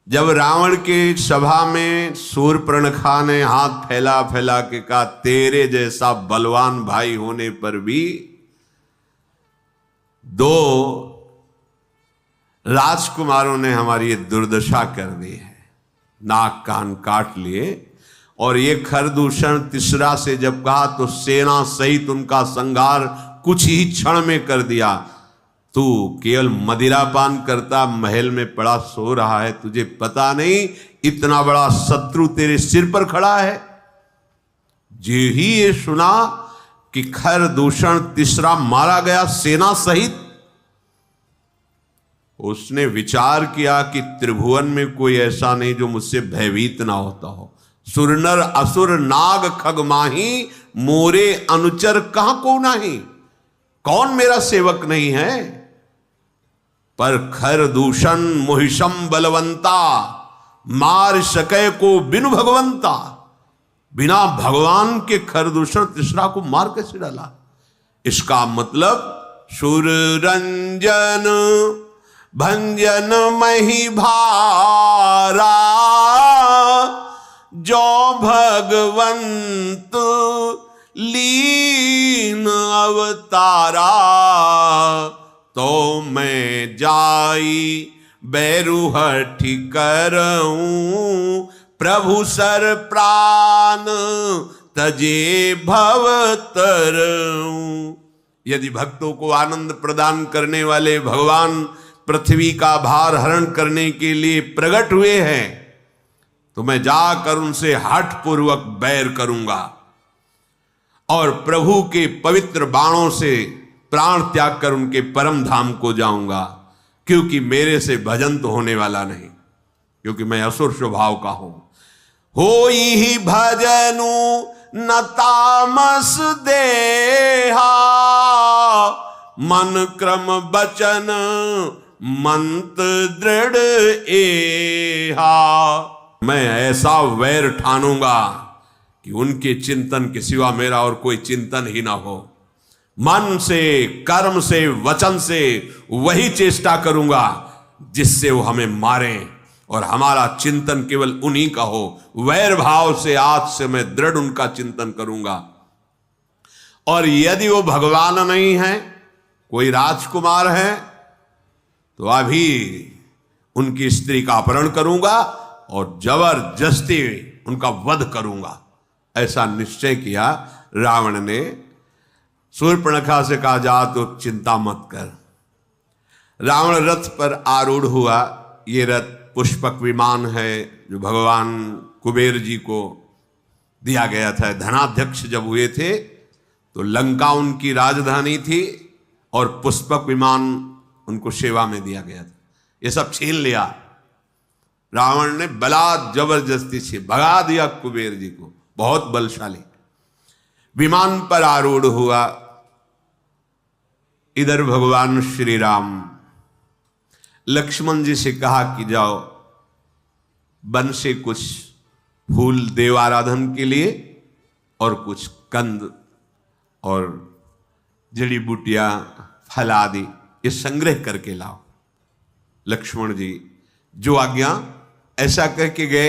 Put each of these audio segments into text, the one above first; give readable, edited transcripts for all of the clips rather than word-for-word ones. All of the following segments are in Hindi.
जब रावण के सभा में शूर्पणखा ने हाथ फैला फैला के कहा, तेरे जैसा बलवान भाई होने पर भी दो राजकुमारों ने हमारी ये दुर्दशा कर दी है, नाक कान काट लिए। और ये खरदूषण तीसरा से जब कहा तो सेना सहित उनका संहार कुछ ही क्षण में कर दिया। तू केवल मदिरापान करता महल में पड़ा सो रहा है, तुझे पता नहीं इतना बड़ा शत्रु तेरे सिर पर खड़ा है। जो ही ये सुना कि खरदूषण तीसरा मारा गया सेना सहित, उसने विचार किया कि त्रिभुवन में कोई ऐसा नहीं जो मुझसे भयभीत ना होता हो। सुरनर असुर नाग खग माही, मोरे अनुचर कहां को नहीं। कौन मेरा सेवक नहीं है? पर खरदूषण मोहिशम बलवंता, मार सके को बिनु भगवंता। बिना भगवान के खरदूषण तीसरा को मार कैसे डाला? इसका मतलब सुर रंजन भंजन मही भारा, जो भगवंत लीन अवतारा। तो मैं जाई बैरुहठि करऊं, प्रभु सर प्राण तजे भवतरऊं। यदि भक्तों को आनंद प्रदान करने वाले भगवान पृथ्वी का भार हरण करने के लिए प्रकट हुए हैं, तो मैं जाकर उनसे हठ पूर्वक बैर करूंगा और प्रभु के पवित्र बाणों से प्राण त्याग कर उनके परम धाम को जाऊंगा। क्योंकि मेरे से भजन तो होने वाला नहीं, क्योंकि मैं असुर स्वभाव का हूं। होई ही भजनु न तामस देहा, मन क्रम बचन मंत्र दृढ़ एहा। मैं ऐसा वैर ठानूंगा कि उनके चिंतन के सिवा मेरा और कोई चिंतन ही ना हो। मन से, कर्म से, वचन से वही चेष्टा करूंगा जिससे वो हमें मारें, और हमारा चिंतन केवल उन्हीं का हो। वैर भाव से आज से मैं दृढ़ उनका चिंतन करूंगा। और यदि वो भगवान नहीं है, कोई राजकुमार है, तो अभी उनकी स्त्री का अपहरण करूंगा और जबरदस्ती उनका वध करूंगा। ऐसा निश्चय किया रावण ने। शूर्पणखा से कहा, जा तो चिंता मत कर। रावण रथ पर आरूढ़ हुआ। ये रथ पुष्पक विमान है जो भगवान कुबेर जी को दिया गया था। धनाध्यक्ष जब हुए थे तो लंका उनकी राजधानी थी और पुष्पक विमान उनको सेवा में दिया गया था। ये सब छीन लिया रावण ने, बलात् जबरदस्ती से भगा दिया कुबेर जी को। बहुत बलशाली विमान पर आरूढ़ हुआ। इधर भगवान श्री राम लक्ष्मण जी से कहा कि जाओ वन से कुछ फूल देवाराधन के लिए और कुछ कंद और जड़ी बूटियां, फल आदि ये संग्रह करके लाओ। लक्ष्मण जी जो आज्ञा, ऐसा कह के गए।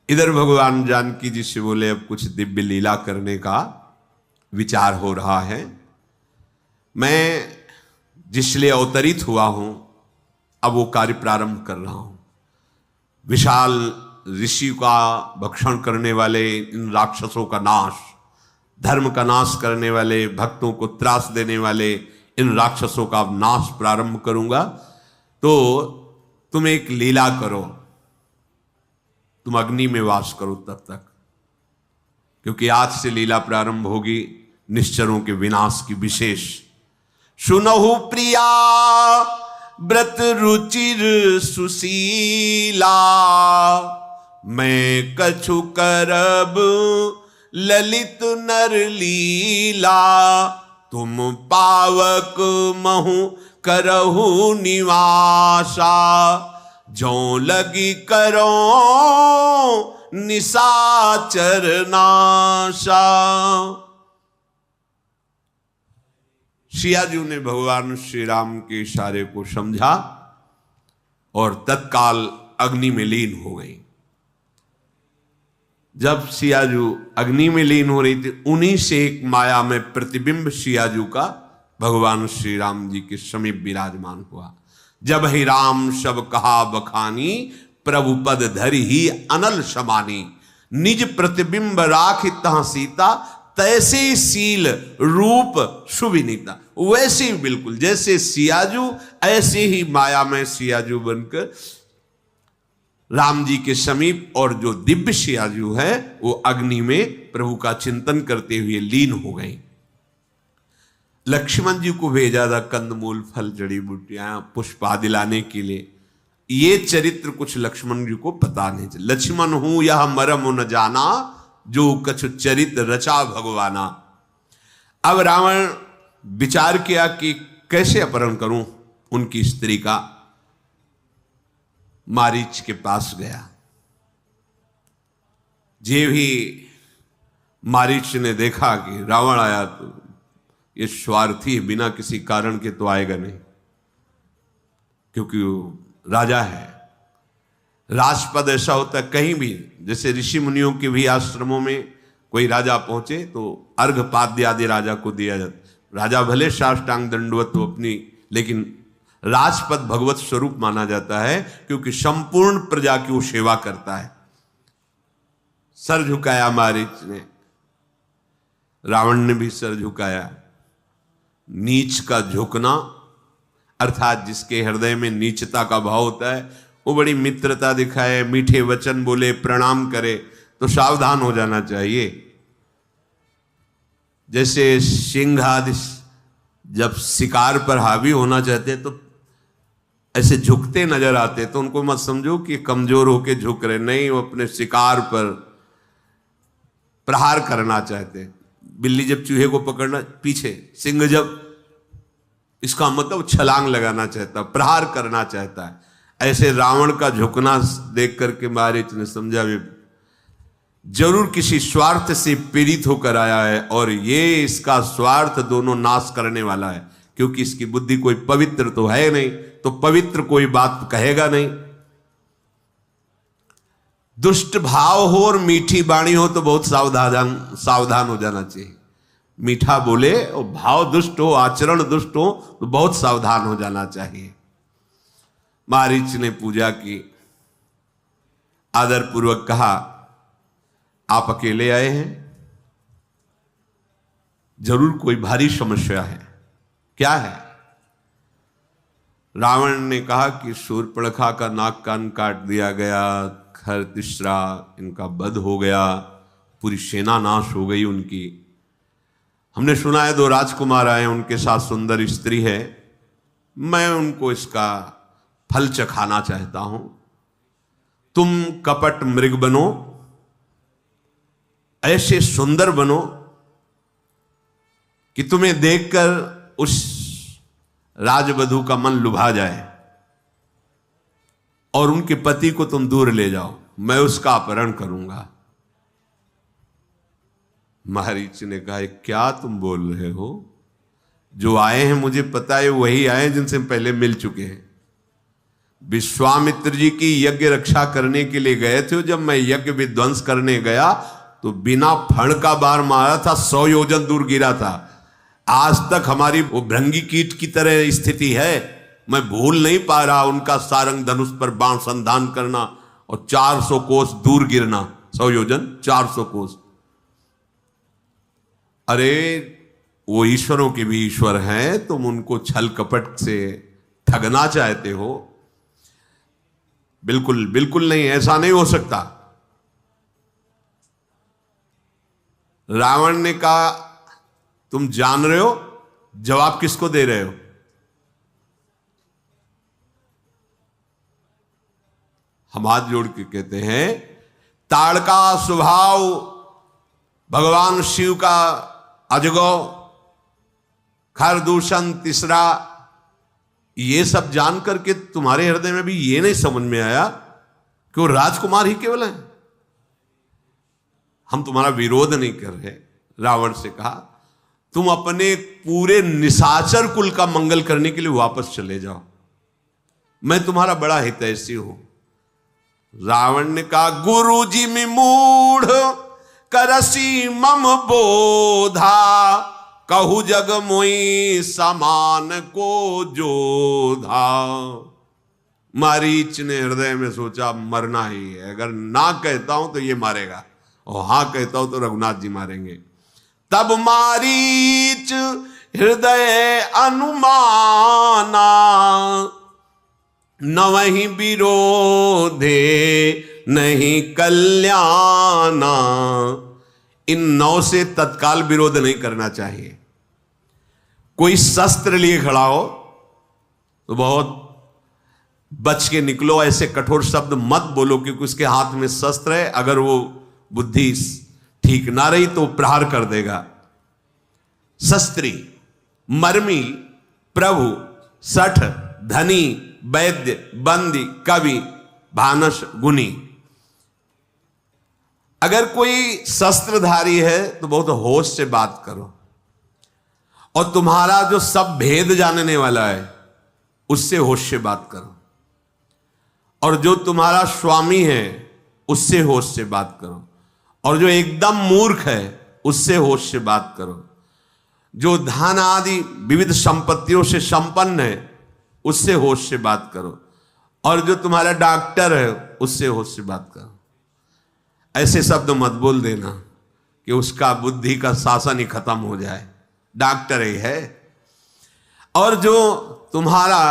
इधर भगवान जानकी जी से बोले, अब कुछ दिव्य लीला करने का विचार हो रहा है। मैं जिसलिए अवतरित हुआ हूं, अब वो कार्य प्रारंभ कर रहा हूं। विशाल ऋषि का भक्षण करने वाले इन राक्षसों का नाश, धर्म का नाश करने वाले, भक्तों को त्रास देने वाले इन राक्षसों का नाश प्रारंभ करूंगा। तो तुम एक लीला करो, तुम अग्नि में वास करो तब तक, क्योंकि आज से लीला प्रारंभ होगी निश्चरों के विनाश की विशेष। सुनहु प्रिया व्रत रुचिर सुशीला, मैं कछु करब ललित नर लीला। तुम पावक महु करहु निवासा, जो लगी करो निशाचर नाशा। सियाजू ने भगवान श्री राम के इशारे को समझा और तत्काल अग्नि में लीन हो गई। जब सियाजू अग्नि में लीन हो रही थी, उन्हीं से एक माया में प्रतिबिंब सियाजू का भगवान श्री राम जी के समीप विराजमान हुआ। जब ही राम शब कहा बखानी, प्रभु पद धरि ही अनल समानी। निज प्रतिबिंब राख तहाँ सीता, तैसे सील रूप सुविनीता। वैसे ही बिल्कुल जैसे सियाजू, ऐसे ही माया में सियाजू बनकर राम जी के समीप, और जो दिव्य सियाजू है वो अग्नि में प्रभु का चिंतन करते हुए लीन हो गई। लक्ष्मण जी को भेजा था कंदमूल फल जड़ी बूटियां पुष्प आदि लाने के लिए। ये चरित्र कुछ लक्ष्मण जी को पता नहीं चला। लक्ष्मण हूं यह मरम न जाना, जो कछु चरित्र रचा भगवाना। अब रावण विचार किया कि कैसे अपहरण करूं उनकी स्त्री का। मारीच के पास गया। जे भी मारीच ने देखा कि रावण आया तो ये स्वार्थी बिना किसी कारण के तो आएगा नहीं, क्योंकि वो राजा है। राजपद ऐसा होता है कहीं भी, जैसे ऋषि मुनियों के भी आश्रमों में कोई राजा पहुंचे तो अर्घपाद्य आदि राजा को दिया जाता। राजा भले साष्टांग दंडवत हो अपनी, लेकिन राजपद भगवत स्वरूप माना जाता है, क्योंकि संपूर्ण प्रजा की वो सेवा करता है। सर झुकाया मारीच ने, रावण ने भी सर झुकाया। नीच का झुकना अर्थात जिसके हृदय में नीचता का भाव होता है, वो बड़ी मित्रता दिखाए, मीठे वचन बोले, प्रणाम करे तो सावधान हो जाना चाहिए। जैसे सिंह आदि जब शिकार पर हावी होना चाहते तो ऐसे झुकते नजर आते, तो उनको मत समझो कि कमजोर होके झुक रहे, नहीं, वो अपने शिकार पर प्रहार करना चाहते। बिल्ली जब चूहे को पकड़ना पीछे, सिंह जब, इसका मतलब छलांग लगाना चाहता, प्रहार करना चाहता है। ऐसे रावण का झुकना देख करके मारीच ने समझा भी जरूर किसी स्वार्थ से पीड़ित होकर आया है, और ये इसका स्वार्थ दोनों नाश करने वाला है, क्योंकि इसकी बुद्धि कोई पवित्र तो है नहीं, तो पवित्र कोई बात कहेगा नहीं। दुष्ट भाव हो और मीठी वाणी हो तो बहुत सावधान हो जाना चाहिए। मीठा बोले और भाव दुष्ट हो, आचरण दुष्ट हो तो बहुत सावधान हो जाना चाहिए। मारीच ने पूजा की, आदर पूर्वक कहा, आप अकेले आए हैं? जरूर कोई भारी समस्या है, क्या है? रावण ने कहा कि शूर्पणखा का नाक कान काट दिया गया, खरतिश्रा इनका वध हो गया, पूरी सेना नाश हो गई उनकी। हमने सुना है 2 राजकुमार आए, उनके साथ सुंदर स्त्री है, मैं उनको इसका फल चखाना चाहता हूं। तुम कपट मृग बनो, ऐसे सुंदर बनो कि तुम्हें देखकर उस राजवधू का मन लुभा जाए और उनके पति को तुम दूर ले जाओ, मैं उसका अपहरण करूंगा। मारीच ने कहा, क्या तुम बोल रहे हो? जो आए हैं मुझे पता है, वही आए हैं जिनसे पहले मिल चुके हैं। विश्वामित्र जी की यज्ञ रक्षा करने के लिए गए थे, जब मैं यज्ञ विध्वंस करने गया तो बिना फण का बार मारा था, 100 योजन दूर गिरा था। आज तक हमारी वो भृंगी कीट की तरह स्थिति है, मैं भूल नहीं पा रहा उनका सारंग धनुष पर बाण संधान करना और 400 कोस दूर गिरना, 100 योजन 400 कोस। अरे वो ईश्वरों के भी ईश्वर हैं, तुम उनको छल कपट से ठगना चाहते हो? बिल्कुल बिल्कुल नहीं, ऐसा नहीं हो सकता। रावण ने कहा, तुम जान रहे हो जवाब किसको दे रहे हो? हम हाथ जोड़ के कहते हैं, ताड़का स्वभाव भगवान शिव का अजगौ, खरदूषण तीसरा, ये सब जान करके तुम्हारे हृदय में भी ये नहीं समझ में आया कि वो राजकुमार ही केवल हैं। हम तुम्हारा विरोध नहीं कर रहे। रावण से कहा, तुम अपने पूरे निशाचर कुल का मंगल करने के लिए वापस चले जाओ, मैं तुम्हारा बड़ा हितैषी हूं। रावण ने कहा, गुरु जी में मूढ़ करसी मम बोधा, कहु जग मोई समान को जोधा। मारीच ने हृदय में सोचा मरना ही है, अगर ना कहता हूं तो ये मारेगा और हां कहता हूं तो रघुनाथ जी मारेंगे। तब मारीच हृदय अनुमाना, न वही विरोधे नहीं कल्याणा। इन 9 से तत्काल विरोध नहीं करना चाहिए। कोई शस्त्र लिए खड़ा हो तो बहुत बच के निकलो, ऐसे कठोर शब्द मत बोलो, क्योंकि उसके हाथ में शस्त्र है। अगर वो बुद्धि ठीक ना रही तो प्रहार कर देगा। शस्त्री, मर्मी, प्रभु, सठ, धनी, वैद्य, बंदी, कवि, भानस, गुनी। अगर कोई शस्त्रधारी है तो बहुत होश से बात करो, और तुम्हारा जो सब भेद जानने वाला है उससे होश से बात करो, और जो तुम्हारा स्वामी है उससे होश से बात करो, और जो एकदम मूर्ख है उससे होश से बात करो, जो धन आदि विविध संपत्तियों से संपन्न है उससे होश से बात करो, और जो तुम्हारा डॉक्टर है उससे होश से बात करो। ऐसे शब्द मत बोल देना कि उसका बुद्धि का शासन ही खत्म हो जाए, डॉक्टर ही है। और जो तुम्हारा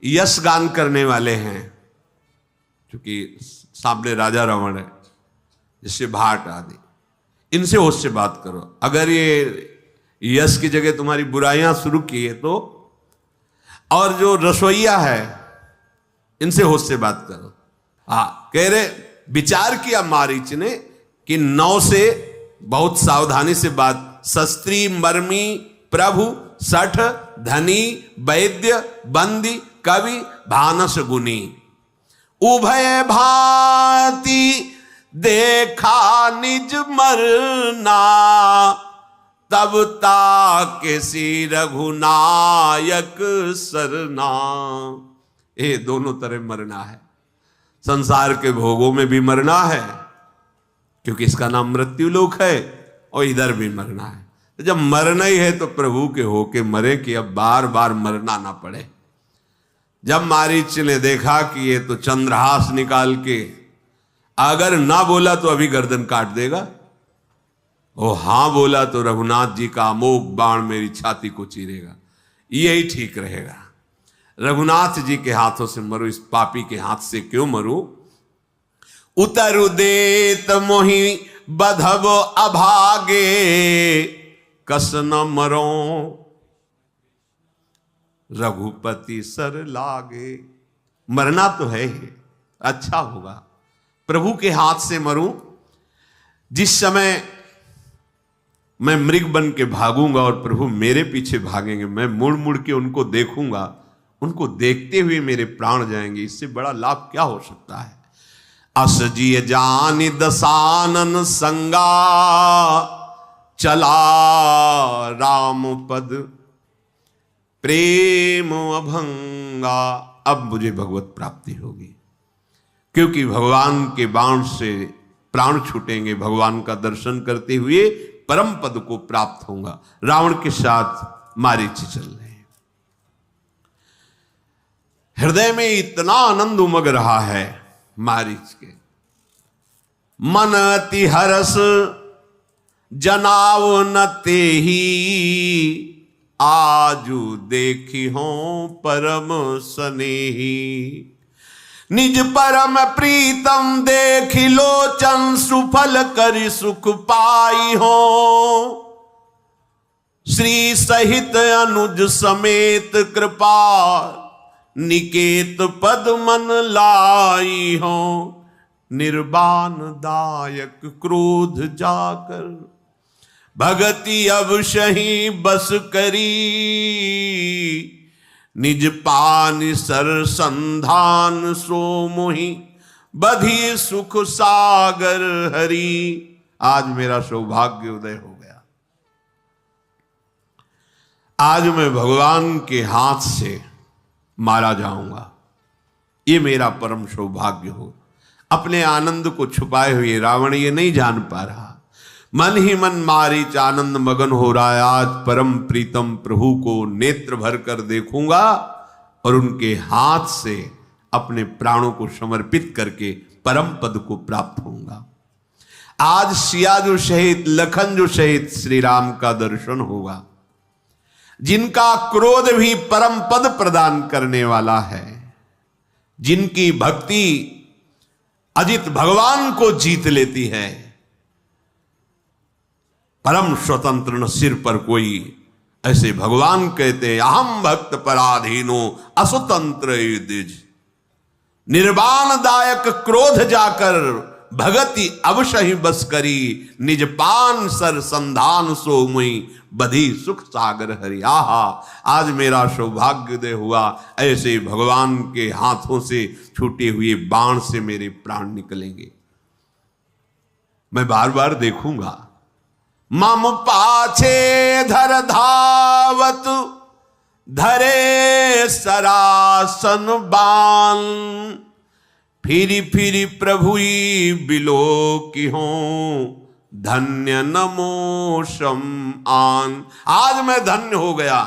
यश गान करने वाले हैं, क्योंकि सामने राजा रावण है, जिससे भाट आदि, इनसे होश से बात करो। अगर ये यश की जगह तुम्हारी बुराइयां शुरू की है तो, और जो रसोईया है इनसे होश से बात करो। कह रहे विचार किया मारीच ने कि 9 से बहुत सावधानी से बात। शस्त्री, मर्मी, प्रभु, सठ, धनी, वैद्य, बंदी, कवि, भानस, गुनी। उभय भांति देखा निज मरना, तब ताके सी रघुनायक सरना। ये दोनों तरह मरना है। संसार के भोगों में भी मरना है, क्योंकि इसका नाम मृत्यु लोक है, और इधर भी मरना है। तो जब मरना ही है तो प्रभु के होके मरे कि अब बार बार मरना ना पड़े। जब मारीच ने देखा कि ये तो चंद्रहास निकाल के अगर ना बोला तो अभी गर्दन काट देगा, और हां बोला तो रघुनाथ जी का अमोघ बाण मेरी छाती को चीरेगा, यही ठीक रहेगा। रघुनाथ जी के हाथों से मरो, इस पापी के हाथ से क्यों मरूं। उतरु देत मोहि बधब अभागे, कस न मरो रघुपति सर लागे। मरना तो है ही, अच्छा होगा प्रभु के हाथ से मरूं। जिस समय मैं मृग बन के भागूंगा और प्रभु मेरे पीछे भागेंगे, मैं मुड़ मुड़ के उनको देखूंगा, उनको देखते हुए मेरे प्राण जाएंगे। इससे बड़ा लाभ क्या हो सकता है। असजिय जानि दसानन संगा, चला राम पद प्रेम अभंगा। अब मुझे भगवत प्राप्ति होगी, क्योंकि भगवान के बाण से प्राण छूटेंगे। भगवान का दर्शन करते हुए परम पद को प्राप्त होगा। रावण के साथ मारीच चल रहे हैं। हृदय में इतना आनंद उमग रहा है मारीच के। मन अति हरस जनाव न तेहि, आजू देखी हो परम स्नेही। निज परम प्रीतम देखि लोचन, सुफल करि सुख पाई हो। श्री सहित अनुज समेत कृपा, निकेत पद मन लाई हो। निर्वाण दायक क्रोध जाकर, भगति अवशही बस करी। निज पानि सर संधान सो मोहि, बधी सुख सागर हरि। आज मेरा सौभाग्य उदय हो गया। आज मैं भगवान के हाथ से मारा जाऊंगा। ये मेरा परम सौभाग्य हो। अपने आनंद को छुपाए हुए रावण ये नहीं जान पा रहा। मन ही मन मारीच आनंद मगन हो रहा है। आज परम प्रीतम प्रभु को नेत्र भर कर देखूंगा और उनके हाथ से अपने प्राणों को समर्पित करके परम पद को प्राप्त होऊंगा। आज सिया जो शहीद, लखन जो शहीद श्री राम का दर्शन होगा, जिनका क्रोध भी परम पद प्रदान करने वाला है, जिनकी भक्ति अजित भगवान को जीत लेती है। परम स्वतंत्र न सिर पर कोई, ऐसे भगवान कहते हैं अहम भक्त पराधीनो असुतंत्र द्विज। निर्वाण दायक क्रोध जाकर भगति अवश्य बस करी, निज पान सर संधान सो मुई बधी सुख सागर हरि। आहा, आज मेरा सौभाग्योदय हुआ, ऐसे भगवान के हाथों से छूटे हुए बाण से मेरे प्राण निकलेंगे। मैं बार बार देखूंगा। मम पाछे धर धावत धरे सरासन बान, फिरी फिरी प्रभुई बिलो की हो धन्य नमो शम आन। आज मैं धन्य हो गया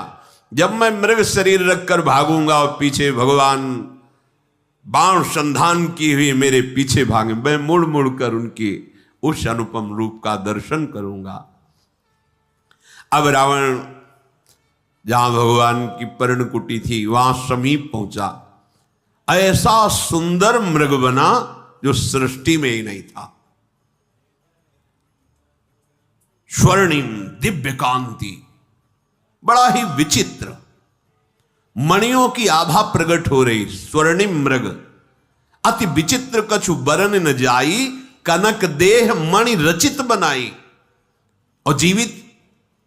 जब मैं मृग शरीर रखकर भागूंगा और पीछे भगवान बाण संधान की हुई मेरे पीछे भागे। मैं मुड़ मुड़ कर उनके उस अनुपम रूप का दर्शन करूंगा। अब रावण जहां भगवान की पर्णकुटी थी वहां समीप पहुंचा। ऐसा सुंदर मृग बना जो सृष्टि में ही नहीं था। स्वर्णिम दिव्य कांति, बड़ा ही विचित्र, मणियों की आभा प्रकट हो रही। स्वर्णिम मृग अति विचित्र, कछु बरन न जाई, कनक देह मणि रचित बनाई। और जीवित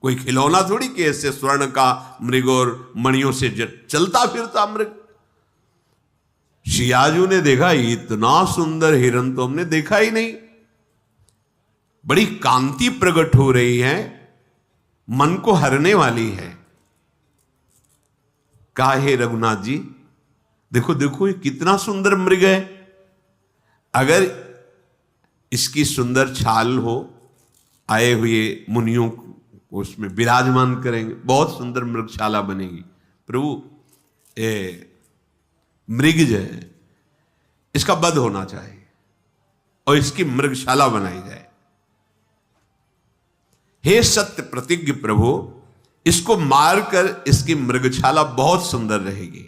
कोई खिलौना थोड़ी कि ऐसे स्वर्ण का मृग और मणियों से चलता फिरता मृग। सियाजू ने देखा इतना सुंदर हिरन तो हमने देखा ही नहीं। बड़ी कांति प्रकट हो रही है, मन को हरने वाली है। कहा हे रघुनाथ जी, देखो देखो ये कितना सुंदर मृग है। अगर इसकी सुंदर छाल हो, आए हुए मुनियों को उसमें विराजमान करेंगे, बहुत सुंदर मृगशाला बनेगी। प्रभु मृग जो है इसका वध होना चाहिए और इसकी मृगशाला बनाई जाए। हे सत्य प्रतिज्ञ प्रभु, इसको मारकर इसकी मृगशाला बहुत सुंदर रहेगी।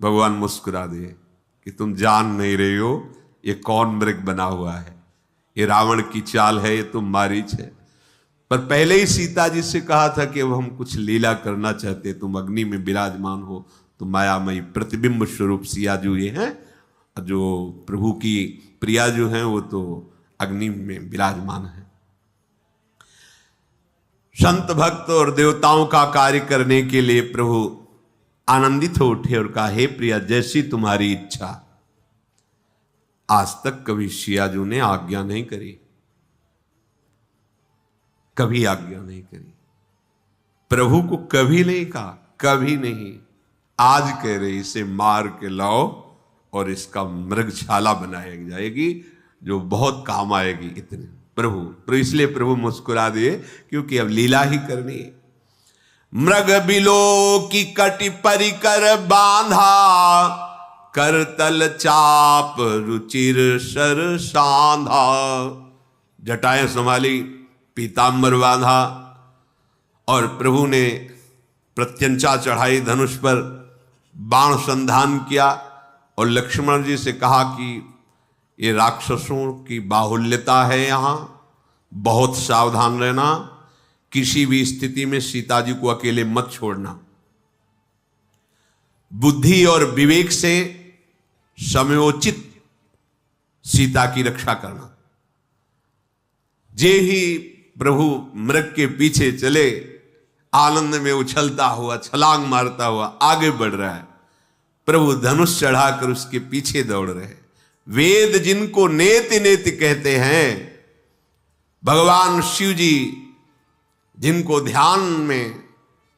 भगवान मुस्कुरा दिए कि तुम जान नहीं रहे हो ये कौन मृग बना हुआ है। ये रावण की चाल है, ये तो मारीच है। पर पहले ही सीता जी से कहा था कि अब हम कुछ लीला करना चाहते, तुम अग्नि में विराजमान हो। तो मायामयी प्रतिबिंब स्वरूप सिया जो ये हैं, जो प्रभु की प्रिया जो हैं, वो तो अग्नि में विराजमान है। संत भक्त और देवताओं का कार्य करने के लिए प्रभु आनंदित हो उठे और कहा हे प्रिया, जैसी तुम्हारी इच्छा। आज तक कभी सियाजू ने आज्ञा नहीं करी, कभी आज्ञा नहीं करी, प्रभु को कभी नहीं कहा, कभी नहीं। आज कह रहे इसे मार के लाओ और इसका मृगशाला बनाई जाएगी जो बहुत काम आएगी। इतने प्रभु इसलिए प्रभु मुस्कुरा दिए क्योंकि अब लीला ही करनी है। मृग बिलो की कटि परिकर बांधा, करतल चाप रुचिर सर सांधा। जटाएं संभाली, पीतांबर बांधा और प्रभु ने प्रत्यंचा चढ़ाई, धनुष पर बाण संधान किया और लक्ष्मण जी से कहा कि ये राक्षसों की बाहुल्यता है, यहां बहुत सावधान रहना, किसी भी स्थिति में सीता जी को अकेले मत छोड़ना, बुद्धि और विवेक से समयोचित सीता की रक्षा करना। जे ही प्रभु मृग के पीछे चले, आनंद में उछलता हुआ, छलांग मारता हुआ आगे बढ़ रहा है। प्रभु धनुष चढ़ाकर उसके पीछे दौड़ रहे। वेद जिनको नेति नेति कहते हैं, भगवान शिव जी जिनको ध्यान में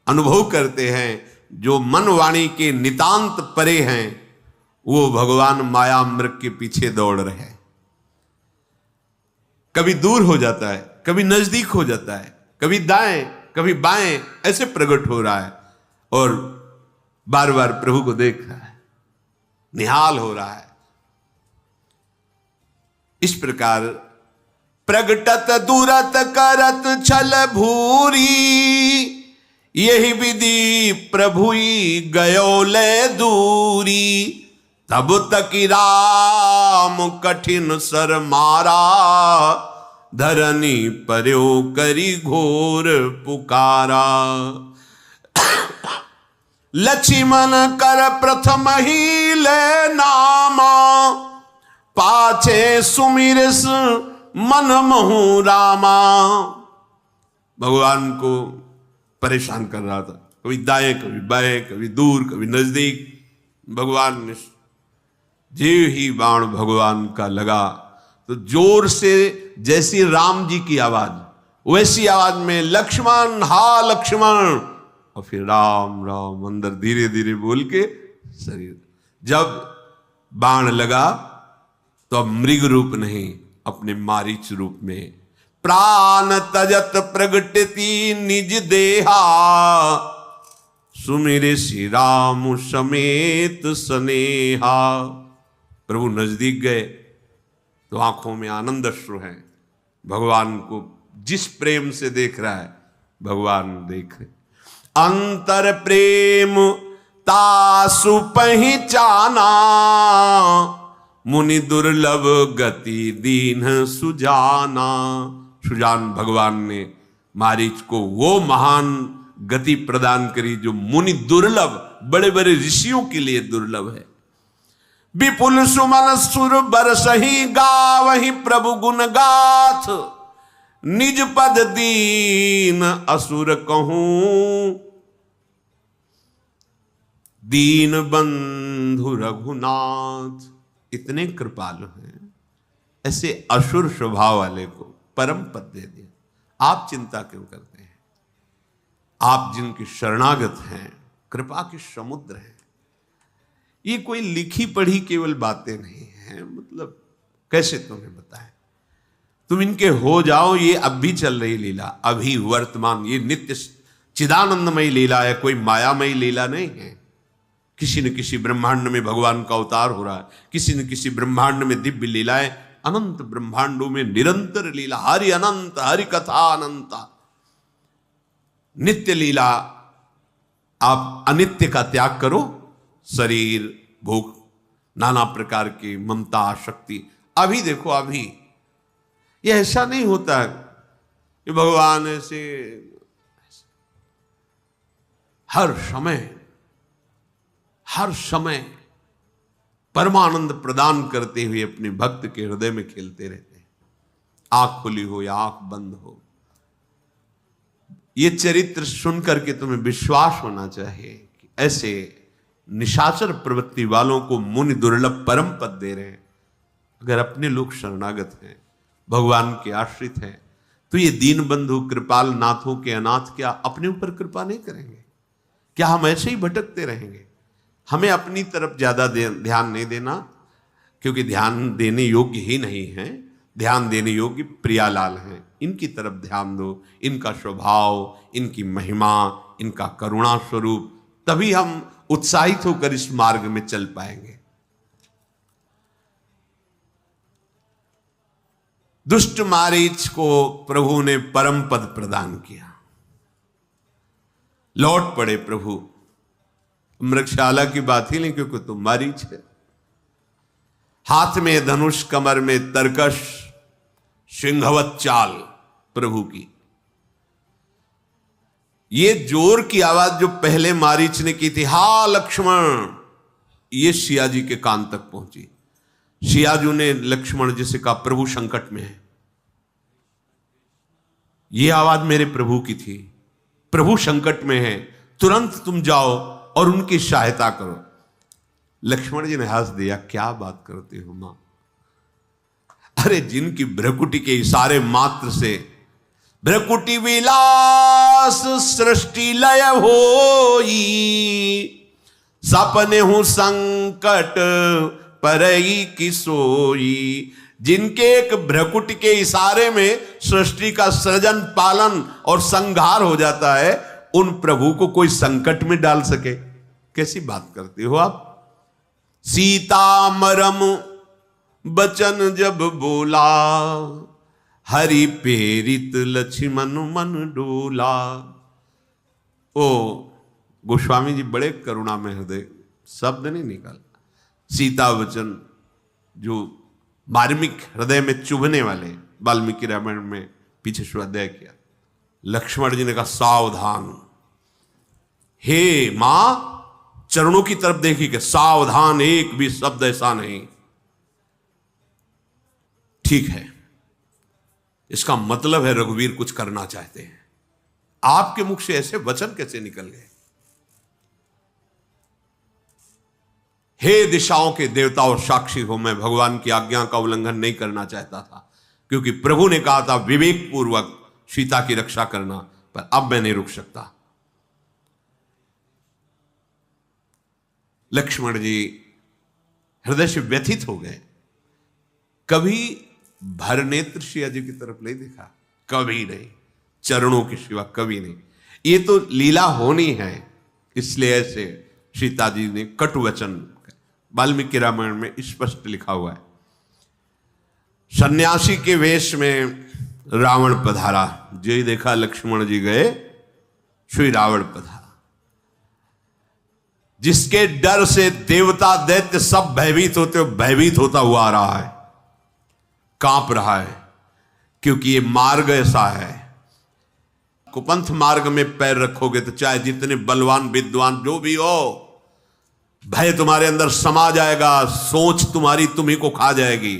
अनुभव करते हैं, जो मन वाणी के नितांत परे हैं, वो भगवान माया मृग के पीछे दौड़ रहे हैं। कभी दूर हो जाता है, कभी नजदीक हो जाता है, कभी दाएं कभी बाएं, ऐसे प्रकट हो रहा है और बार बार प्रभु को देख रहा है, निहाल हो रहा है। इस प्रकार प्रगटत दूरत करत छल भूरी, यही विधि प्रभुई गयो ले दूरी। तब तक राम कठिन सर मारा, धरनी पर्यो करी घोर पुकारा। लक्ष्मण कर प्रथम ही ले नामा, पाछे सुमिरस मन महु रामा। भगवान को परेशान कर रहा था, कभी दाएं कभी बाएं, कभी दूर कभी नजदीक। भगवान ने जीव ही बाण भगवान का लगा तो जोर से जैसी राम जी की आवाज, वैसी आवाज में लक्ष्मण हा लक्ष्मण, और फिर राम राम अंदर धीरे धीरे बोल के शरीर। जब बाण लगा तो अब मृग रूप नहीं, अपने मारीच रूप में प्राण तजत प्रगटती निज देहा, सुमिरे श्री राम समेत स्नेहा। प्रभु नजदीक गए तो आंखों में आनंद अश्रु हैं। भगवान को जिस प्रेम से देख रहा है, भगवान देख रहे। अंतर प्रेम तासु पहचाना, मुनि दुर्लभ गति दीन सुजाना। सुजान भगवान ने मारीच को वो महान गति प्रदान करी जो मुनि दुर्लभ, बड़े बड़े ऋषियों के लिए दुर्लभ है। विपुल सुमन सुर बरसही गावहि प्रभु गुण गाथ, निज पद दीन असुर कहूं, दीन बंधु रघुनाथ। इतने कृपालु हैं, ऐसे असुर स्वभाव वाले को परम पद दे दिया। आप चिंता क्यों करते हैं? आप जिनके शरणागत हैं, कृपा के समुद्र हैं। ये कोई लिखी पढ़ी केवल बातें नहीं हैं। मतलब कैसे तुम्हें बताएं? तुम इनके हो जाओ। ये अब भी चल रही लीला, अभी वर्तमान, ये नित्य चिदानंदमयी लीला है, कोई मायामयी लीला नहीं है। किसी न किसी ब्रह्मांड में भगवान का अवतार हो रहा है, किसी न किसी ब्रह्मांड में दिव्य लीलाएं, अनंत ब्रह्मांडों में निरंतर लीला, हरि अनंत, हरि कथा अनंत, नित्य लीला। आप अनित्य का त्याग करो, शरीर, भूख, नाना प्रकार की ममता, शक्ति। अभी देखो, अभी ये ऐसा नहीं होता कि भगवान ऐसे हर समय परमानंद प्रदान करते हुए अपने भक्त के हृदय में खेलते रहते हैं, आंख खुली हो या आंख बंद हो। ये चरित्र सुनकर के तुम्हें विश्वास होना चाहिए कि ऐसे निशाचर प्रवृत्ति वालों को मुनि दुर्लभ परम पद दे रहे हैं। अगर अपने लोग शरणागत हैं, भगवान के आश्रित हैं, तो ये दीन बंधु कृपाल नाथों के अनाथ क्या अपने ऊपर कृपा नहीं करेंगे? क्या हम ऐसे ही भटकते रहेंगे? हमें अपनी तरफ ज्यादा ध्यान नहीं देना, क्योंकि ध्यान देने योग्य ही नहीं है। ध्यान देने योग्य प्रियालाल हैं, इनकी तरफ ध्यान दो, इनका स्वभाव, इनकी महिमा, इनका करुणा स्वरूप, तभी हम उत्साहित होकर इस मार्ग में चल पाएंगे। दुष्ट मारीच को प्रभु ने परम पद प्रदान किया। लौट पड़े प्रभु। मृगशाला की बात ही नहीं, क्योंकि तो मारीच है। हाथ में धनुष, कमर में तरकश, सिंहवत चाल प्रभु की। ये जोर की आवाज जो पहले मारीच ने की थी, हा लक्ष्मण, ये सियाजी के कान तक पहुंची। सियाजू ने लक्ष्मण जी से कहा, प्रभु संकट में है। ये आवाज मेरे प्रभु की थी, प्रभु संकट में है, तुरंत तुम जाओ और उनकी सहायता करो। लक्ष्मण जी ने हंस दिया, क्या बात करते हो मां? अरे जिनकी भ्रकुटी के इशारे मात्र से, भ्रकुटी विलास दास सृष्टि लय होई, सपने हूं संकट परई की सोई। जिनके एक भ्रकुट के इशारे में सृष्टि का सृजन पालन और संहार हो जाता है, उन प्रभु को कोई संकट में डाल सके? कैसी बात करते हो आप? सीता मरम बचन जब बोला, हरि प्रेरित लक्ष्मण मन डोला। ओ गोस्वामी जी बड़े करुणा में हृदय, शब्द नहीं निकाल। सीता वचन जो मार्मिक हृदय में चुभने वाले, वाल्मीकि रामायण में पीछे स्वाध्याय किया। लक्ष्मण जी ने कहा सावधान, हे मां, चरणों की तरफ देखी कि सावधान, एक भी शब्द ऐसा नहीं। ठीक है, इसका मतलब है रघुवीर कुछ करना चाहते हैं। आपके मुख से ऐसे वचन कैसे निकल गए? हे दिशाओं के देवताओं साक्षी हो, मैं भगवान की आज्ञा का उल्लंघन नहीं करना चाहता था, क्योंकि प्रभु ने कहा था विवेक पूर्वक सीता की रक्षा करना, पर अब मैं नहीं रुक सकता। लक्ष्मण जी हृदय से व्यथित हो गए। कभी भरनेत्र सिया जी की तरफ नहीं देखा, कभी नहीं, चरणों के सिवा कभी नहीं। ये तो लीला होनी है, इसलिए ऐसे सीता जी ने कटु वचन, वाल्मीकि रामायण में स्पष्ट लिखा हुआ है। सन्यासी के वेश में रावण पधारा, जो ही देखा लक्ष्मण जी गए, श्री रावण पधारा। जिसके डर से देवता दैत्य सब भयभीत होते, भयभीत होता हुआ आ रहा है, कांप रहा है, क्योंकि ये मार्ग ऐसा है। कुपंथ मार्ग में पैर रखोगे तो चाहे जितने बलवान विद्वान जो भी हो, भय तुम्हारे अंदर समा जाएगा, सोच तुम्हारी तुम्ही को खा जाएगी।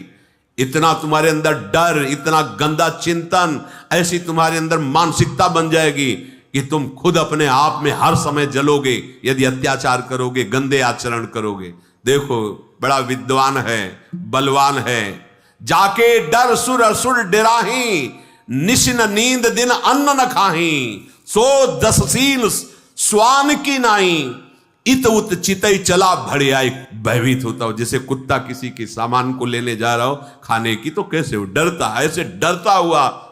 इतना तुम्हारे अंदर डर, इतना गंदा चिंतन, ऐसी तुम्हारे अंदर मानसिकता बन जाएगी कि तुम खुद अपने आप में हर समय जलोगे यदि अत्याचार करोगे, गंदे आचरण करोगे। देखो बड़ा विद्वान है, बलवान है, जाके डर सुर असुर डराही, निशिन नींद दिन अन्न न खाही, सो दसशील स्वान की नाई, इत उत चितई चला भड़े आए। भयभीत होता हो, जैसे कुत्ता किसी के सामान को लेने जा रहा हो खाने की, तो कैसे हो, डरता, ऐसे डरता हुआ।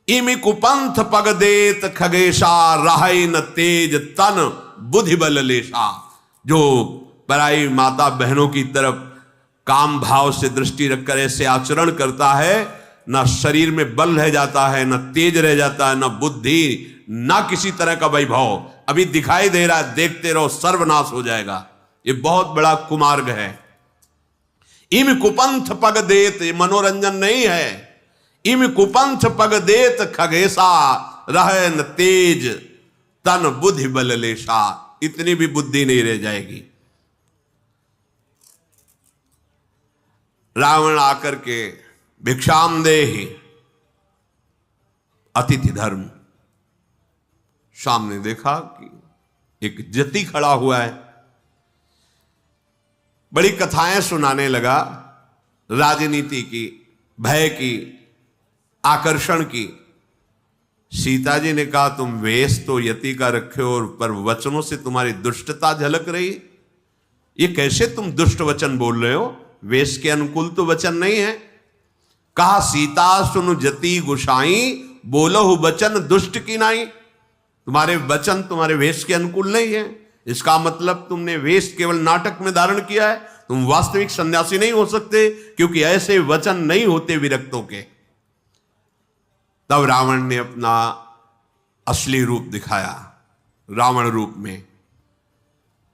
इमि कुपंथ पग देत खगेशा, राहै न तेज तन बुद्धि बल लेशा। जो पराई माता बहनों की तरफ काम भाव से दृष्टि रखकर ऐसे आचरण करता है, न शरीर में बल रह जाता है, न तेज रह जाता है, न बुद्धि, ना किसी तरह का वैभव। अभी दिखाई दे रहा है, देखते रहो, सर्वनाश हो जाएगा। ये बहुत बड़ा कुमार्ग है। इम कुपंथ पग देत, ये मनोरंजन नहीं है। इम कुपंथ पग देत खगेशा, रह न तेज तन बुद्धि बल लेशा। इतनी भी बुद्धि नहीं रह जाएगी। रावण आकर के भिक्षाम देहि, अतिथि धर्म। सामने देखा कि एक जति खड़ा हुआ है, बड़ी कथाएं सुनाने लगा, राजनीति की, भय की, आकर्षण की। सीता जी ने कहा तुम वेश तो यति का रखे हो, और पर वचनों से तुम्हारी दुष्टता झलक रही। ये कैसे तुम दुष्ट वचन बोल रहे हो? वेश के अनुकूल तो वचन नहीं है। कहा सीता सुनु जति गुसाई, बोलो वचन दुष्ट की नाई। तुम्हारे वचन तुम्हारे वेश के अनुकूल नहीं है। इसका मतलब तुमने वेश केवल नाटक में धारण किया है, तुम वास्तविक सन्यासी नहीं हो सकते, क्योंकि ऐसे वचन नहीं होते विरक्तों के। तब रावण ने अपना असली रूप दिखाया, रावण रूप में,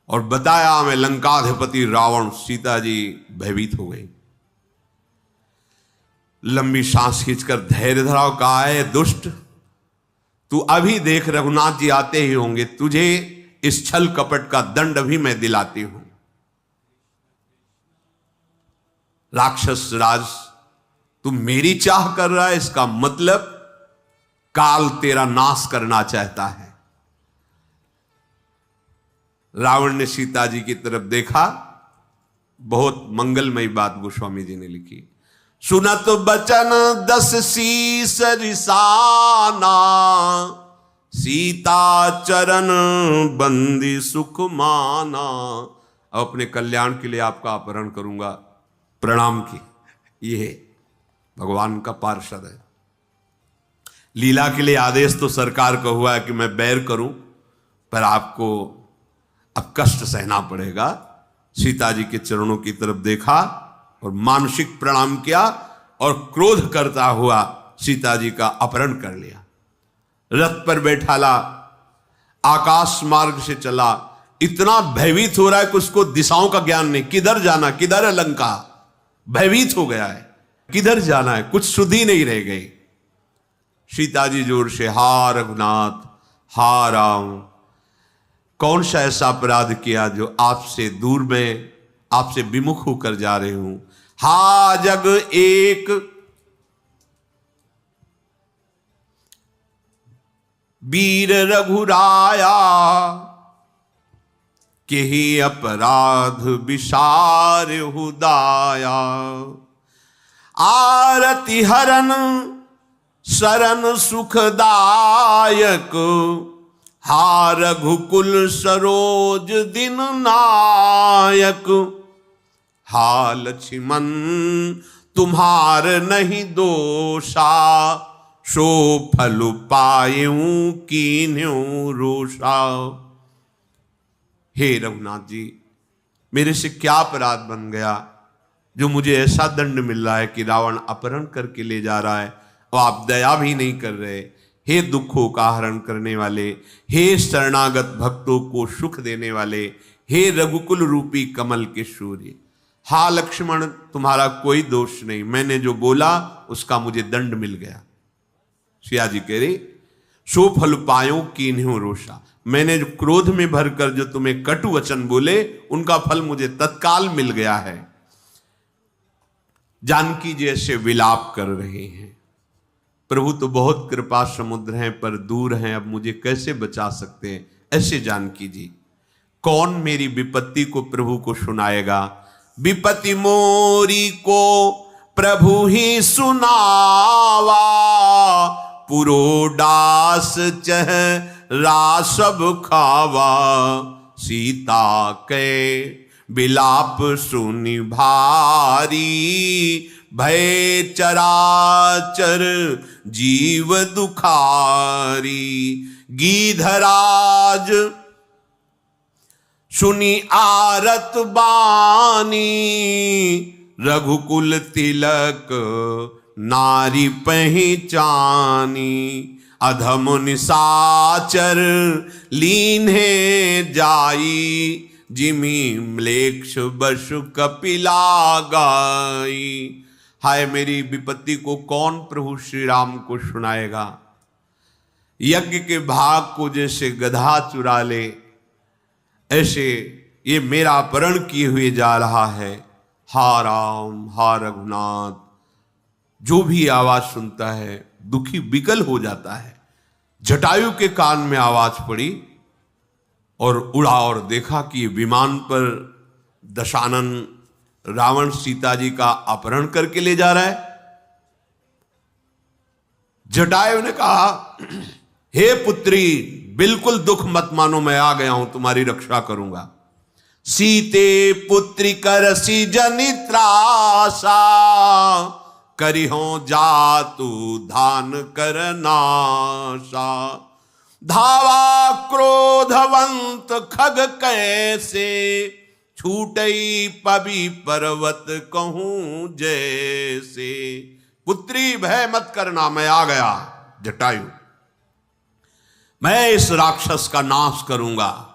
और बताया मैं लंकाधिपति रावण। सीता जी भयभीत हो गई, लंबी सांस खींचकर धैर्य धराओ। कहा है दुष्ट, तू अभी देख रघुनाथ जी आते ही होंगे, तुझे इस छल कपट का दंड भी मैं दिलाती हूं। राक्षस राज, तू मेरी चाह कर रहा है, इसका मतलब काल तेरा नाश करना चाहता है। रावण ने सीता जी की तरफ देखा। बहुत मंगलमयी बात गोस्वामी जी ने लिखी। सुनत बचन दस शीस रिसाना, सीता चरण बंदी सुख माना। अपने कल्याण के लिए आपका अपहरण करूंगा, प्रणाम की। ये भगवान का पार्षद है। लीला के लिए आदेश तो सरकार का हुआ है कि मैं बैर करूं, पर आपको अब कष्ट सहना पड़ेगा। सीता जी के चरणों की तरफ देखा और मानसिक प्रणाम किया और क्रोध करता हुआ सीता जी का अपहरण कर लिया। रथ पर बैठाला, आकाश मार्ग से चला। इतना भयभीत हो रहा है कि उसको दिशाओं का ज्ञान नहीं, किधर जाना, किधर है लंका। भयभीत हो गया है, किधर जाना है, कुछ सुधि नहीं रह गई। सीता जी जोर से, हा रघुनाथ, हा राम, कौन सा ऐसा अपराध किया जो आपसे दूर में, आपसे विमुख होकर जा रही हूं। हा जग एक वीर रघुराया, के ही अपराध विसार हुदाया। आरति हरन शरण सुखदायक, हा रघुकुल सरोज दिन नायक। हा लक्ष्मण तुम्हार नहीं दोषा, सो फल पायूं कीन्यों रोषा। हे रघुनाथ जी, मेरे से क्या अपराध बन गया जो मुझे ऐसा दंड मिल रहा है कि रावण अपहरण करके ले जा रहा है और आप दया भी नहीं कर रहे। हे दुखों का हरण करने वाले, हे शरणागत भक्तों को सुख देने वाले, हे रघुकुल रूपी कमल के सूर्य। हा लक्ष्मण, तुम्हारा कोई दोष नहीं, मैंने जो बोला उसका मुझे दंड मिल गया। सिया जी कह रहे, सो फल पायो कीन्ह्यो रोषा, मैंने जो क्रोध में भरकर जो तुम्हें कटु वचन बोले उनका फल मुझे तत्काल मिल गया है। जानकी जी ऐसे विलाप कर रहे हैं, प्रभु तो बहुत कृपा समुद्र हैं पर दूर हैं, अब मुझे कैसे बचा सकते हैं। ऐसे जानकी जी, कौन मेरी विपत्ति को प्रभु को सुनाएगा। विपत्ति मोरी को प्रभु ही सुनावा, पुरोडास चेहरा सब खावा। सीता के विलाप सुनि भारी, भय चराचर जीव दुखारी। गीधराज सुनि आरत बानी, रघुकुल तिलक नारी पहचानी। अधम निशाचर लीन्हे जाई, जिमी म्लेच्छ बसु कपिला गाई। हाय, मेरी विपत्ति को कौन प्रभु श्री राम को सुनाएगा। यज्ञ के भाग को जैसे गधा चुरा ले, ऐसे ये मेरा अपहरण किए हुए जा रहा है। हा राम, हा रघुनाथ, जो भी आवाज सुनता है दुखी विकल हो जाता है। जटायु के कान में आवाज पड़ी और उड़ा और देखा कि विमान पर दशानन रावण सीता जी का अपहरण करके ले जा रहा है। जटायु ने कहा, हे पुत्री, बिल्कुल दुख मत मानो, मैं आ गया हूं, तुम्हारी रक्षा करूंगा। सीते पुत्री करसी जनित्रासा, करिहो जातु धान करनाशा। धावा क्रोधवंत खग कैसे, छूटई पबी पर्वत कहूं जैसे। पुत्री भय मत करना, मैं आ गया जटायु, मैं इस राक्षस का नाश करूंगा।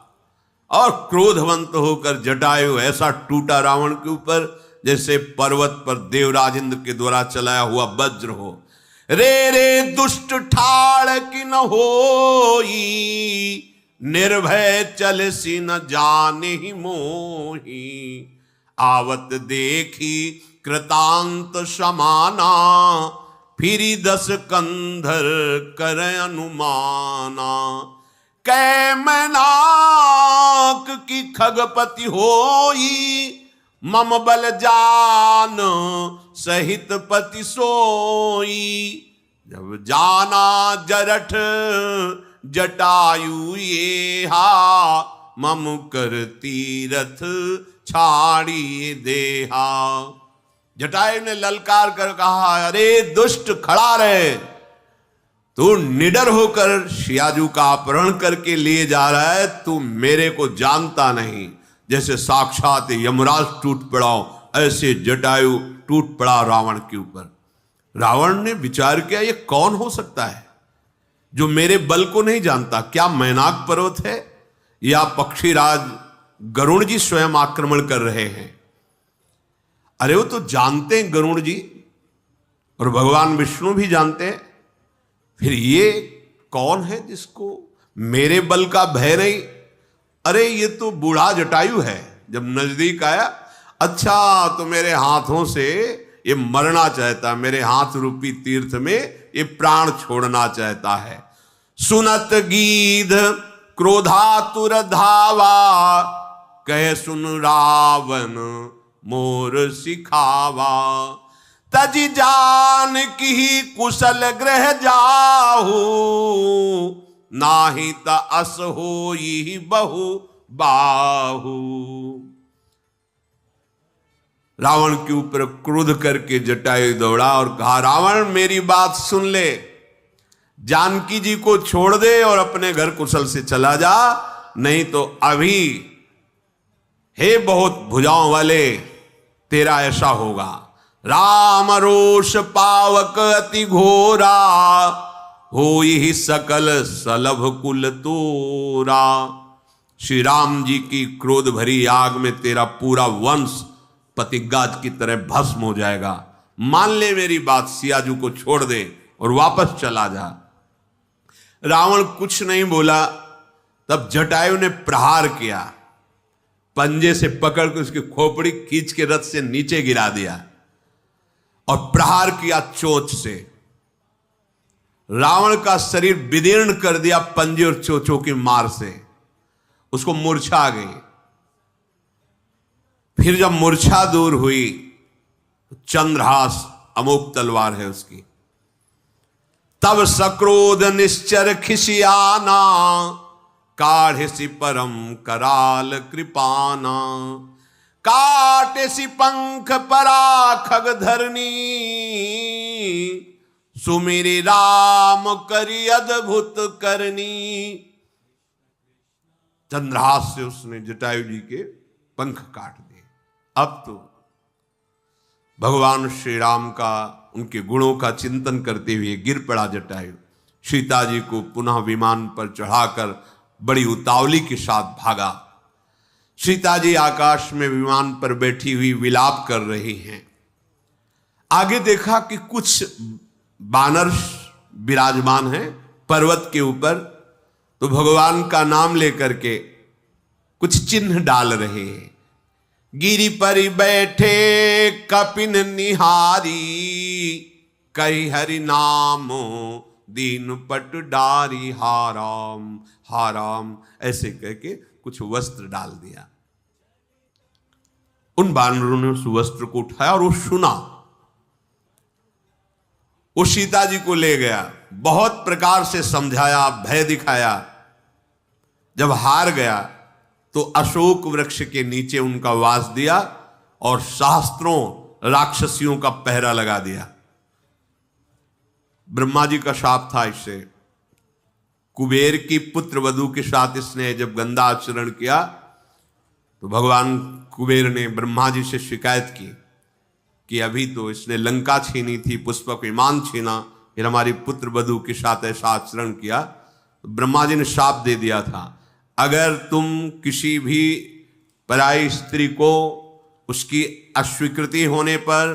और क्रोधवंत होकर जटायु ऐसा टूटा रावण के ऊपर जैसे पर्वत पर देवराज इंद्र के द्वारा चलाया हुआ वज्र हो। रे रे दुष्ट ठाड़ की न होई, निर्भय चल सी न जाने ही मोही। आवत देखी कृतांत समाना, फिरी 10 कंधर कर अनुमाना। कै मैनाक की खगपति होई, मम बल जान सहित पति सोई। जब जाना जरठ जटायु ये हा, मम कर तीरथ छाड़ी देहा। जटायु ने ललकार कर कहा, अरे दुष्ट खड़ा रहे, तू निडर होकर शियाजू का अपहरण करके ले जा रहा है, तू मेरे को जानता नहीं। जैसे साक्षात यमराज टूट पड़ा ऐसे जटायु टूट पड़ा रावण के ऊपर। रावण ने विचार किया, ये कौन हो सकता है जो मेरे बल को नहीं जानता? क्या मैनाक पर्वत है या पक्षीराज गरुड़ जी स्वयं आक्रमण कर रहे हैं? अरे वो तो जानते हैं गरुड़ जी, और भगवान विष्णु भी जानते हैं, फिर ये कौन है जिसको मेरे बल का भय नहीं? अरे ये तो बूढ़ा जटायु है। जब नजदीक आया, अच्छा तो मेरे हाथों से ये मरना चाहता है, मेरे हाथ रूपी तीर्थ में ये प्राण छोड़ना चाहता है। सुनत गीध क्रोधातुर धावा, कहे सुन रावण मोर सिखावा। तजी जान की कुशल ग्रह जाहू, नाही त अस होई बहु बाहू। रावण के ऊपर क्रोध करके जटायु दौड़ा और कहा, रावण मेरी बात सुन ले, जानकी जी को छोड़ दे और अपने घर कुशल से चला जा, नहीं तो अभी हे बहुत भुजाओं वाले तेरा ऐसा होगा। राम रोष पावक अति घोरा, होई सकल सलभ कुल तोरा। श्री राम जी की क्रोध भरी आग में तेरा पूरा वंश पतिगाज की तरह भस्म हो जाएगा। मान ले मेरी बात, सियाजू को छोड़ दे और वापस चला जा। रावण कुछ नहीं बोला। तब जटायु ने प्रहार किया, पंजे से पकड़ के उसकी खोपड़ी खींच के रथ से नीचे गिरा दिया और प्रहार किया चोंच से। रावण का शरीर विदीर्ण कर दिया पंजे और चोंचों की मार से, उसको मूर्छा आ गई। फिर जब मूर्छा दूर हुई, चंद्रहास अमोघ तलवार है उसकी, तब सक्रोध निश्चर खिसियाना, काढ़े सी परम कराल कृपाना। काटे सी पंख परा खग धरनी, सुमिरि राम करी अद्भुत करनी। चंद्रहास से उसने जटायु जी के पंख काट दिए। अब तो भगवान श्री राम का, उनके गुणों का चिंतन करते हुए गिर पड़ा जटायु। सीता जी को पुनः विमान पर चढ़ाकर बड़ी उतावली के साथ भागा। सीता जी आकाश में विमान पर बैठी हुई विलाप कर रही हैं। आगे देखा कि कुछ बानर विराजमान हैं पर्वत के ऊपर, तो भगवान का नाम लेकर के कुछ चिन्ह डाल रहे हैं। गिरि पर बैठे कपिन निहारी, कही हरि नामो दीन पट डारी। हाराम हाराम ऐसे कह के कुछ वस्त्र डाल दिया। उन बानरों ने उस वस्त्र को उठाया और वो सुना। वो सीता जी को ले गया, बहुत प्रकार से समझाया, भय दिखाया। जब हार गया तो अशोक वृक्ष के नीचे उनका वास दिया और सहस्त्रों राक्षसियों का पहरा लगा दिया। ब्रह्मा जी का शाप था इससे। कुबेर की पुत्र वधू के साथ इसने जब गंदा आचरण किया तो भगवान कुबेर ने ब्रह्मा जी से शिकायत की कि अभी तो इसने लंका छीनी थी, पुष्पक विमान छीना, फिर हमारी पुत्र वधू के साथ ऐसा आचरण किया। तो ब्रह्मा जी ने शाप दे दिया था, अगर तुम किसी भी पराई स्त्री को उसकी अस्वीकृति होने पर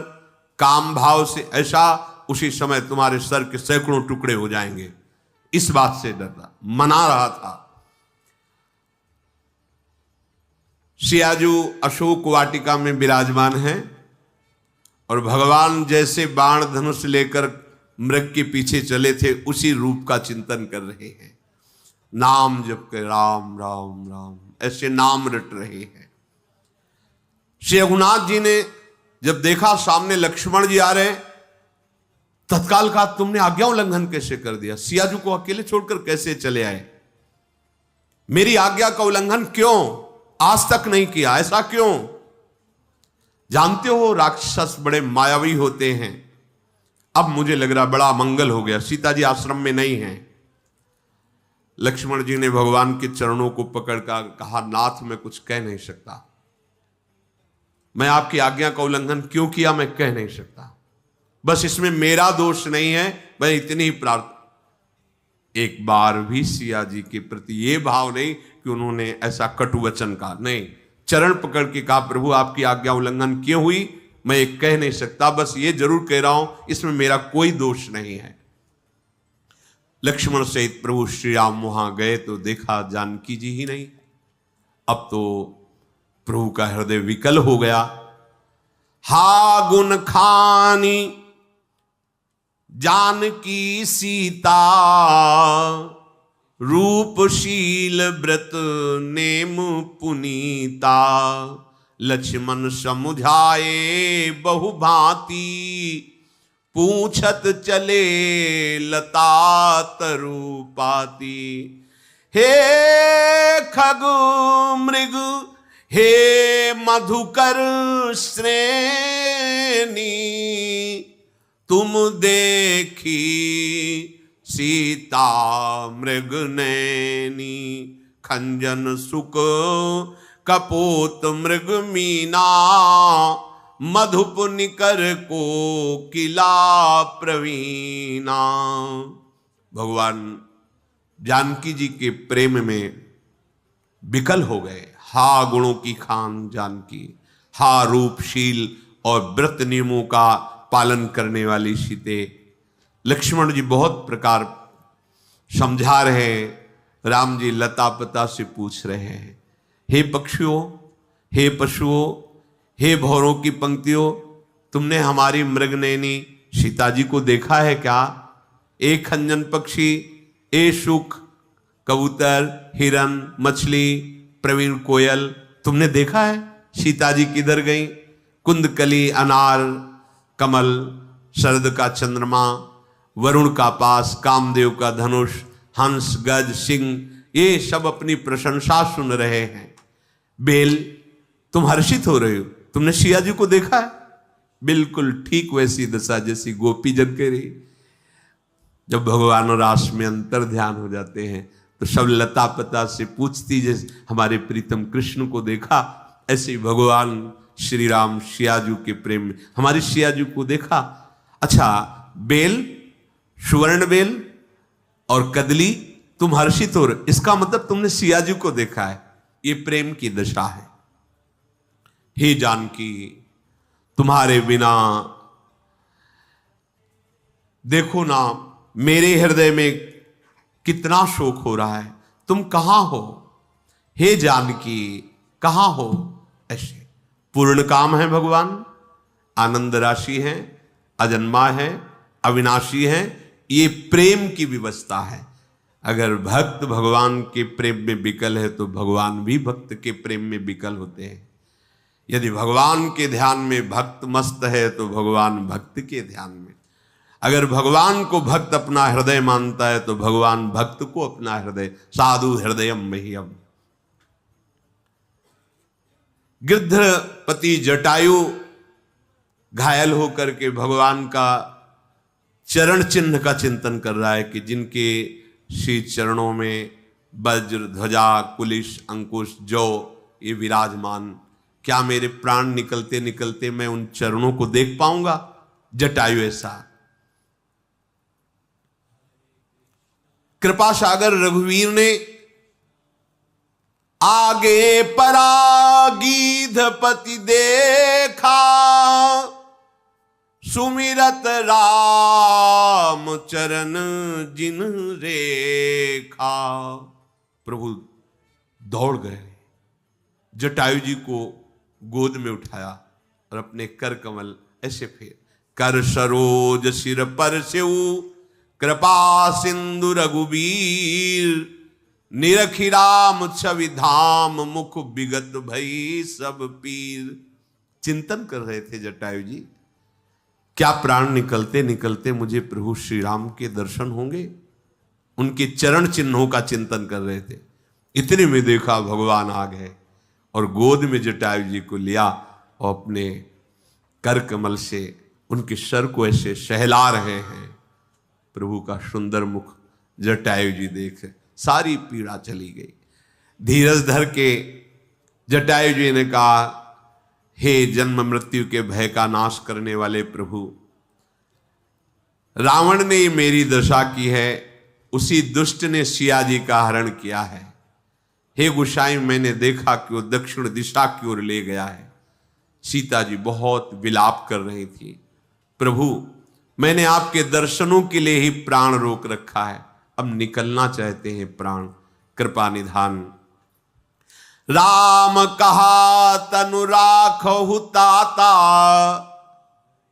काम भाव से ऐसा, उसी समय तुम्हारे सर के सैकड़ों टुकड़े हो जाएंगे। इस बात से डरता, मना रहा था। सियाजू अशोक वाटिका में विराजमान है और भगवान जैसे बाण धनुष लेकर मृग के पीछे चले थे, उसी रूप का चिंतन कर रहे हैं। नाम जप के राम राम राम ऐसे नाम रट रहे हैं। श्री रघुनाथ जी ने जब देखा सामने लक्ष्मण जी आ रहे, तत्काल कहा तुमने आज्ञा उल्लंघन कैसे कर दिया, सियाजू को अकेले छोड़कर कैसे चले आए, मेरी आज्ञा का उल्लंघन क्यों, आज तक नहीं किया, ऐसा क्यों। जानते हो राक्षस बड़े मायावी होते हैं। अब मुझे लग रहा बड़ा मंगल हो गया, सीता जी आश्रम में नहीं है। लक्ष्मण जी ने भगवान के चरणों को पकड़कर कहा, नाथ मैं कुछ कह नहीं सकता, मैं आपकी आज्ञा का उल्लंघन क्यों किया मैं कह नहीं सकता, बस इसमें मेरा दोष नहीं है, मैं इतनी ही प्रार्थना। एक बार भी सिया जी के प्रति ये भाव नहीं कि उन्होंने ऐसा कटु वचन कहा, नहीं, चरण पकड़ के कहा प्रभु आपकी आज्ञा उल्लंघन क्यों हुई मैं ये कह नहीं सकता, बस ये जरूर कह रहा हूं इसमें मेरा कोई दोष नहीं है। लक्ष्मण सहित प्रभु श्री राम वहां गए तो देखा जानकी जी ही नहीं। अब तो प्रभु का हृदय विकल हो गया। हा गुण खानी जानकी सीता, रूपशील व्रत नेम पुनीता, लक्ष्मण समुझाए बहु भांति, पूछत चले लता तरुपाती। हे खग मृग हे मधुकर श्रेणी, तुम देखी सीता मृग नैनी, खंजन सुख कपोत मृग मीना, मधुप निकर को किला प्रवीणा। भगवान जानकी जी के प्रेम में विकल हो गए। हा गुणों की खान जानकी, हा रूपशील और व्रत नियमों का पालन करने वाली सीते। लक्ष्मण जी बहुत प्रकार समझा रहे हैं, राम जी लता पता से पूछ रहे हैं, हे पक्षियों, हे पशुओं, हे भौरों की पंक्तियों, तुमने हमारी मृगनयनी सीता जी को देखा है क्या? ए खंजन पक्षी, ए शुक, कबूतर, हिरन, मछली, प्रवीण कोयल, तुमने देखा है सीता जी किधर गई? कुंदकली, अनार, कमल, शरद का चंद्रमा, वरुण का पास, कामदेव का धनुष, हंस, गज, सिंह, ये सब अपनी प्रशंसा सुन रहे हैं। बेल, तुम हर्षित हो रहे हो, तुमने सिया जी को देखा है? बिल्कुल ठीक वैसी दशा जैसी गोपी जन के रही। जब भगवान रास में अंतर ध्यान हो जाते हैं तो सब लता पता से पूछती, जैसे हमारे प्रीतम कृष्ण को देखा, ऐसे भगवान श्री राम सियाजू के प्रेम में हमारी सियाजू को देखा। अच्छा, बेल, सुवर्ण बेल और कदली, तुम हर्षित हो रहे, इसका मतलब तुमने सियाजू को देखा है। ये प्रेम की दशा है। हे जानकी, तुम्हारे बिना देखो ना मेरे हृदय में कितना शोक हो रहा है, तुम कहां हो? हे जानकी कहां हो? ऐसे पूर्ण काम है भगवान, आनंद राशि है, अजन्मा है, अविनाशी है, ये प्रेम की व्यवस्था है। अगर भक्त भगवान के प्रेम में विकल है तो भगवान भी भक्त के प्रेम में विकल होते हैं। यदि भगवान के ध्यान में भक्त मस्त है तो भगवान भक्त के ध्यान में, अगर भगवान को भक्त अपना हृदय मानता है तो भगवान भक्त को अपना हृदय, साधु हृदयम मह्यम। गिद्धपति जटायु घायल होकर के भगवान का चरण चिन्ह का चिंतन कर रहा है कि जिनके श्री चरणों में वज्र, ध्वजा, कुलिश, अंकुश, जौ ये विराजमान, क्या मेरे प्राण निकलते निकलते मैं उन चरणों को देख पाऊंगा? जटायु ऐसा। कृपा सागर रघुवीर ने आगे परा गीधपति देखा, सुमिरत राम चरण जिन रेखा। प्रभु दौड़ गए, जटायु जी को गोद में उठाया और अपने कर कमल ऐसे फेर, कर सरोज सिर पर सेऊ, कृपा सिंधु रघुबीर, निरखी राम छवि धाम, मुख विगत भई सब पीर। चिंतन कर रहे थे जटायु जी, क्या प्राण निकलते निकलते मुझे प्रभु श्री राम के दर्शन होंगे? उनके चरण चिन्हों का चिंतन कर रहे थे। इतने में देखा भगवान आ गए और गोद में जटायु जी को लिया और अपने कर कमल से उनके सर को ऐसे सहला रहे हैं। प्रभु का सुंदर मुख जटायु जी देख सारी पीड़ा चली गई। धीरज धर के जटायु जी ने कहा, हे जन्म मृत्यु के भय का नाश करने वाले प्रभु, रावण ने मेरी दशा की है, उसी दुष्ट ने सिया जी का हरण किया है। हे गोसाई, मैंने देखा कि वो दक्षिण दिशा की ओर ले गया है। सीता जी बहुत विलाप कर रही थी। प्रभु, मैंने आपके दर्शनों के लिए ही प्राण रोक रखा है, अब निकलना चाहते हैं प्राण, कृपा निधान। राम कहा तनु राखहु ताता,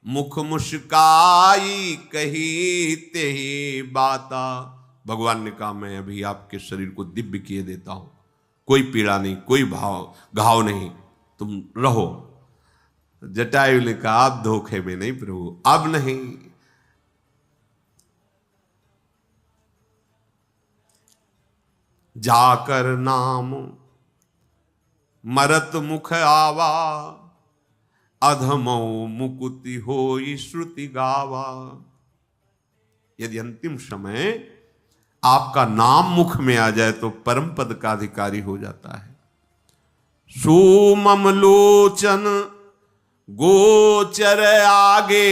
मुख मुस्काई कही तेहि बाता। भगवान ने कहा, मैं अभी आपके शरीर को दिव्य किए देता हूं, कोई पीड़ा नहीं, कोई घाव नहीं, तुम रहो। जटायु ने कहा, आप धोखे में नहीं प्रभु, अब नहीं। जाकर नाम मरत मुख आवा, अधमो मुकुति होई श्रुति गावा। यदि अंतिम समय आपका नाम मुख में आ जाए तो परम पद का अधिकारी हो जाता है। सुमम लोचन गोचर आगे,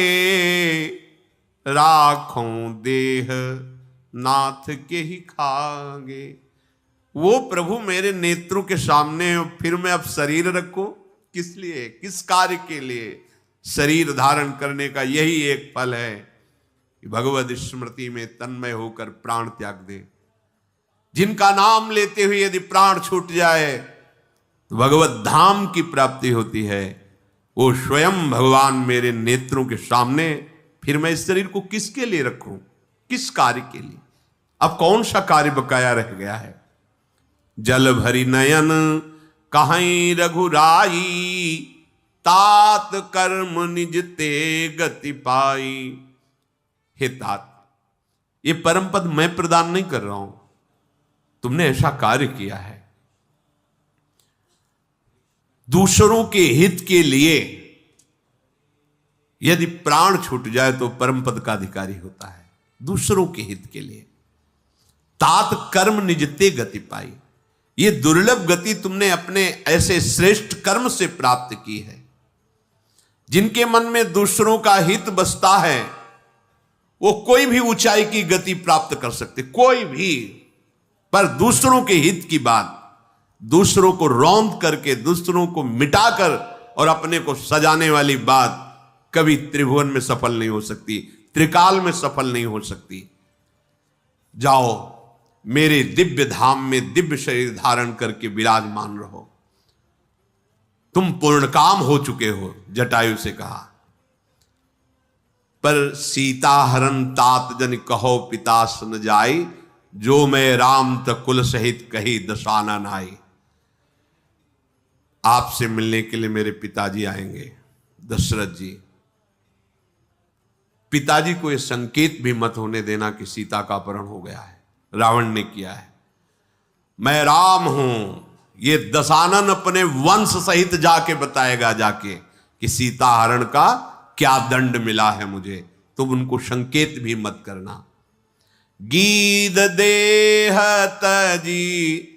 राखों देह नाथ के ही खागे। वो प्रभु मेरे नेत्रों के सामने, फिर मैं अब शरीर रखूं किस लिए, किस कार्य के लिए? शरीर धारण करने का यही एक फल है कि भगवद स्मृति में तन्मय होकर प्राण त्याग दे। जिनका नाम लेते हुए यदि प्राण छूट जाए तो भगवत धाम की प्राप्ति होती है। वो स्वयं भगवान मेरे नेत्रों के सामने, फिर मैं इस शरीर को किसके लिए रखूं, किस कार्य के लिए? अब कौन सा कार्य बकाया रह गया है? जल भरी नयन कहीं रघुराई, तात कर्म निज ते गति पाई। हे तात, ये परम पद मैं प्रदान नहीं कर रहा हूं, तुमने ऐसा कार्य किया है। दूसरों के हित के लिए यदि प्राण छूट जाए तो परम पद का अधिकारी होता है, दूसरों के हित के लिए। तात कर्म निजते गति पाई, ये दुर्लभ गति तुमने अपने ऐसे श्रेष्ठ कर्म से प्राप्त की है। जिनके मन में दूसरों का हित बसता है वो कोई भी ऊंचाई की गति प्राप्त कर सकते, कोई भी। पर दूसरों के हित की बात, दूसरों को रौंद करके, दूसरों को मिटाकर और अपने को सजाने वाली बात कभी त्रिभुवन में सफल नहीं हो सकती, त्रिकाल में सफल नहीं हो सकती। जाओ मेरे दिव्य धाम में दिव्य शरीर धारण करके विराजमान रहो, तुम पूर्ण काम हो चुके हो, जटायु से कहा। पर सीता हरण तात जन कहो पिता सन जाई, जो मैं राम त कुल सहित कही दशानन आई। आपसे मिलने के लिए मेरे पिताजी आएंगे, दशरथ जी। पिताजी को यह संकेत भी मत होने देना कि सीता का अपहरण हो गया है, रावण ने किया है। मैं राम हूं, ये दशानन अपने वंश सहित जाके बताएगा जाके कि सीता हरण का क्या दंड मिला है मुझे। तुम उनको संकेत भी मत करना। गीद देह तजी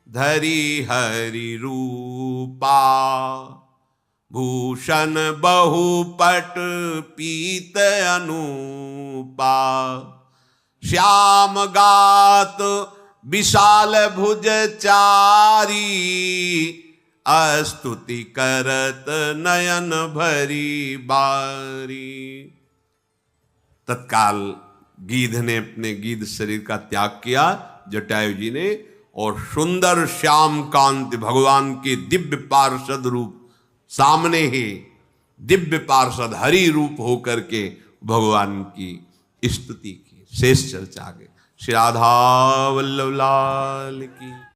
धरी हरि रूपा, भूषण बहुपट पीत अनूपा। श्याम गात विशाल भुज चारी, अस्तुति करत नयन भरी बारी। तत्काल गीध ने अपने गीध शरीर का त्याग किया, जटायु जी ने, और सुंदर श्याम कांति भगवान के दिव्य पार्षद रूप सामने ही, दिव्य पार्षद हरि रूप होकर के भगवान की स्तुति की। शेष चर्चा आगे। श्री राधा वल्लभ लाल की।